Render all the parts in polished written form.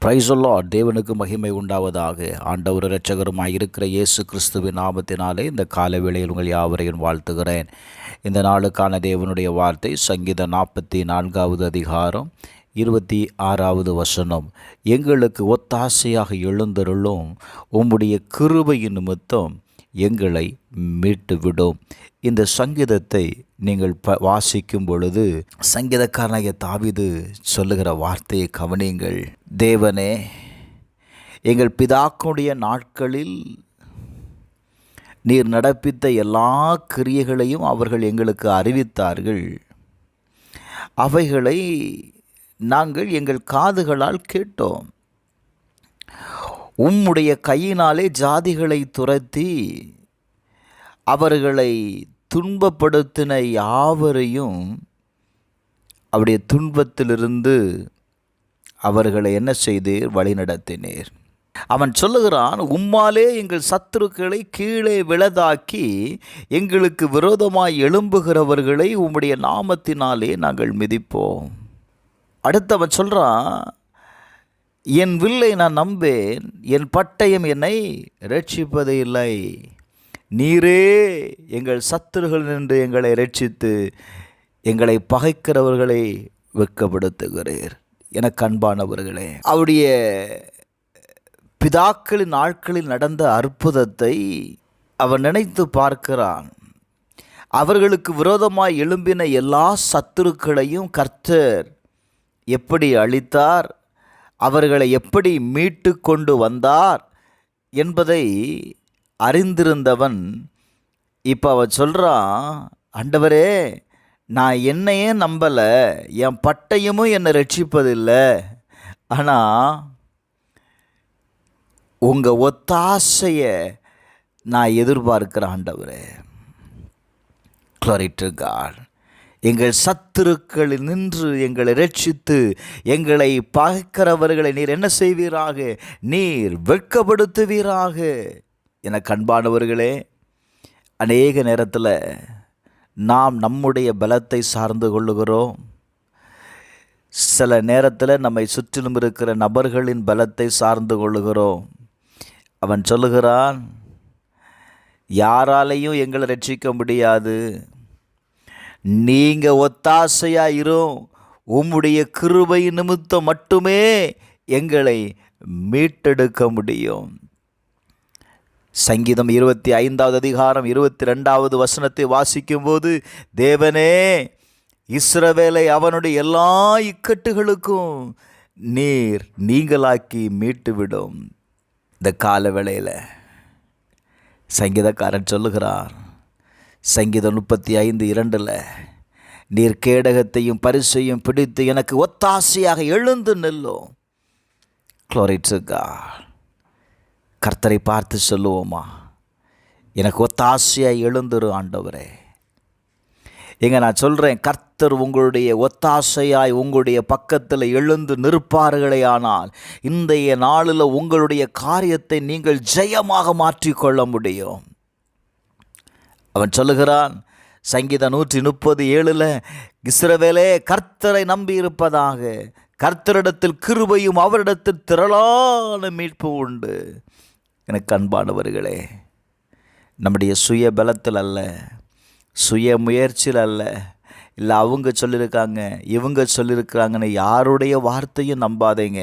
Praise the Lord. தேவனுக்கு மகிமை உண்டாவதாக. ஆண்டவர் இரட்சகருமாய் இருக்கிற இயேசு கிறிஸ்துவின் நாமத்தினாலே இந்த காலை வேளையில் உங்கள் யாவரையும் வாழ்த்துகிறேன். இந்த நாளுக்கான தேவனுடைய வார்த்தை சங்கீதம் 44வது அதிகாரம் 26வது வசனம். எங்களுக்கு ஒத்தாசையாக எழுந்தருளும் உம்முடைய கிருபையின் நிமித்தம் எங்களை மீட்டுவிடும். இந்த சங்கீதத்தை நீங்கள் வாசிக்கும் பொழுது சங்கீதக்காரனாகிய தாவீது சொல்லுகிற வார்த்தையை கவனியுங்கள். தேவனே, எங்கள் பிதாக்களுடைய நாட்களில் நீர் நடப்பித்த எல்லா கிரியைகளையும் அவர்கள் எங்களுக்கு அறிவித்தார்கள். அவைகளை நாங்கள் எங்கள் காதுகளால் கேட்டோம். உம்முடைய கையினாலே ஜாதிகளை துரத்தி அவர்களை துன்பப்படுத்தின யாவரையும் அவருடைய துன்பத்திலிருந்து அவர்களை என்ன செய்தீர்? வழிநடத்தினீர். அவன் சொல்லுகிறான், உம்மாலே எங்கள் சத்துருக்களை கீழே விழதாக்கி எங்களுக்கு விரோதமாய் எழும்புகிறவர்களை உம்முடைய நாமத்தினாலே நாங்கள் மிதிப்போம். அடுத்து அவன் சொல்கிறான், என் வில்லை நான் நம்பேன், என் பட்டயம் என்னை ரட்சிப்பதே இல்லை. நீரே எங்கள் சத்துருகள் நின்று எங்களை ரட்சித்து எங்களை பகைக்கிறவர்களை வெட்கப்படுத்துகிறீர். எனக்கு அன்பானவர்களே, அவருடைய பிதாக்களின் நாட்களில் நடந்த அற்புதத்தை அவன் நினைத்து பார்க்கிறான். அவர்களுக்கு விரோதமாய் எழும்பின எல்லா சத்துருக்களையும் கர்த்தர் எப்படி அழித்தார், அவர்களை எப்படி மீட்டு கொண்டு வந்தார் என்பதை அறிந்திருந்தவன் இப்போ அவன் சொல்கிறான், ஆண்டவரே, நான் என்னையே நம்பலை, என் பட்டயமும் என்னை ரட்சிப்பதில்லை, ஆனால் உங்கள் ஒத்தாசையை நான் எதிர்பார்க்கிறேன் ஆண்டவரே. Glory to God. எங்கள் சத்துருக்களில் நின்று எங்களை ரட்சித்து எங்களை பகைக்கிறவர்களை நீர் என்ன செய்வீராக? நீர் வெட்கப்படுத்துவீராக. எனக்கு அன்பானவர்களே, அநேக நேரத்தில் நாம் நம்முடைய பலத்தை சார்ந்து கொள்ளுகிறோம். சில நேரத்தில் நம்மை சுற்றிலும் இருக்கிற நபர்களின் பலத்தை சார்ந்து கொள்ளுகிறோம். அவன் சொல்லுகிறான், யாராலையும் எங்களை ரட்சிக்க முடியாது, நீங்கள் ஒத்தாசையாக இரும், உம்முடைய கிருபை நிமித்தம் மட்டுமே எங்களை மீட்டெடுக்க முடியும். சங்கீதம் 25வது அதிகாரம் 22வது வசனத்தை வாசிக்கும்போது, தேவனே, இஸ்ரவேலை அவனுடைய எல்லா இக்கட்டுகளுக்கும் நீர் நீங்களாக்கி மீட்டுவிடும். இந்த கால வேளையில் சங்கீதக்காரன் சொல்லுகிறார், சங்கீதம் 35:2, நீர் கேடகத்தையும் பரிசையும் பிடித்து எனக்கு ஒத்தாசையாக எழுந்து நில்லும். Glory to God. கர்த்தரை பார்த்து சொல்லுவோமா, எனக்கு ஒத்தாசையாக எழுந்துரு ஆண்டவரே. எங்க நான் சொல்கிறேன், கர்த்தர் உங்களுடைய ஒத்தாசையாய் உங்களுடைய பக்கத்தில் எழுந்து நிற்பார்களே ஆனால் இன்றைய நாளில் உங்களுடைய காரியத்தை நீங்கள் ஜெயமாக மாற்றிக்கொள்ள முடியும். அவன் சொல்லுகிறான், சங்கீதம் 137, இஸ்ரவேலே, கர்த்தரை நம்பி இருப்பதாக, கர்த்தரிடத்தில் கிருபையும் அவரிடத்தில் திரளான மீட்பு உண்டு. எனக்கு அன்பானவர்களே, நம்முடைய சுய பலத்தில் அல்ல, சுய முயற்சியில் அல்ல, இல்லை அவங்க சொல்லியிருக்காங்க இவங்க சொல்லியிருக்கிறாங்கன்னு யாருடைய வார்த்தையும் நம்பாதீங்க.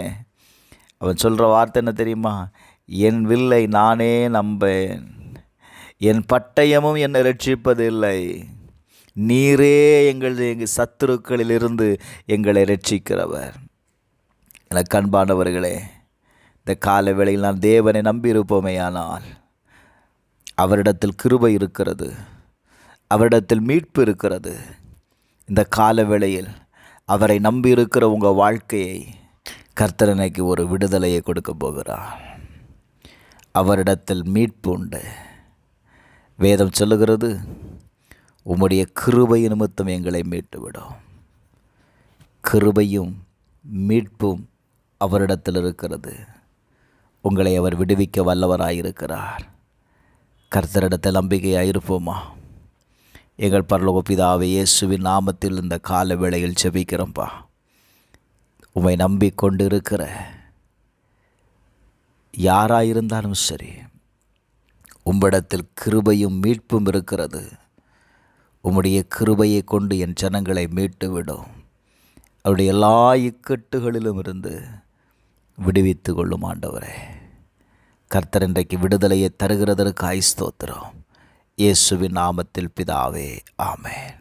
அவன் சொல்கிற வார்த்தை என்ன தெரியுமா? என் வில்லை நானே நம்பேன், என் பட்டயமும் என்னை ரட்சிப்பதில்லை, நீரே எங்கள் சத்துருக்களிலிருந்து எங்களை ரட்சிக்கிறவர். எனக்கு அன்பானவர்களே, இந்த கால வேளையில் நாம் தேவனை நம்பியிருப்போமே ஆனால் அவரிடத்தில் கிருபை இருக்கிறது, அவரிடத்தில் மீட்பு இருக்கிறது. இந்த கால வேளையில் அவரை நம்பியிருக்கிற உங்கள் வாழ்க்கையை கர்த்தர் இன்னைக்கு ஒரு விடுதலையை கொடுக்க போகிறார். அவரிடத்தில் மீட்பு உண்டு. வேதம் சொல்லுகிறது, உம்முடைய கிருபை நிமித்தம் எங்களை மீட்டுவிடும். கிருபையும் மீட்பும் அவரிடத்தில் இருக்கிறது. உங்களை அவர் விடுவிக்க வல்லவராயிருக்கிறார். கர்த்தரிடத்தில் நம்பிக்கையாக இருப்போமா? எங்கள் பரலோக பிதாவே, இயேசுவின் நாமத்தில் இந்த கால வேளையில் ஜெபிக்கிறோம்ப்பா. உம்மை நம்பிக்கொண்டு இருக்கிற யாராயிருந்தாலும் சரி, உம்மிடத்தில் கிருபையும் மீட்பும் இருக்கிறது. உம்முடைய கிருபையை கொண்டு என் ஜனங்களை மீட்டுவிடும். அவருடைய எல்லா இக்கட்டுகளிலும் இருந்து விடுவித்து கொள்ளும் ஆண்டவரே. கர்த்தர் இன்றைக்கு விடுதலையை தருகிறதற்காய் ஸ்தோத்திரம். இயேசுவின் நாமத்தில் பிதாவே, ஆமென்.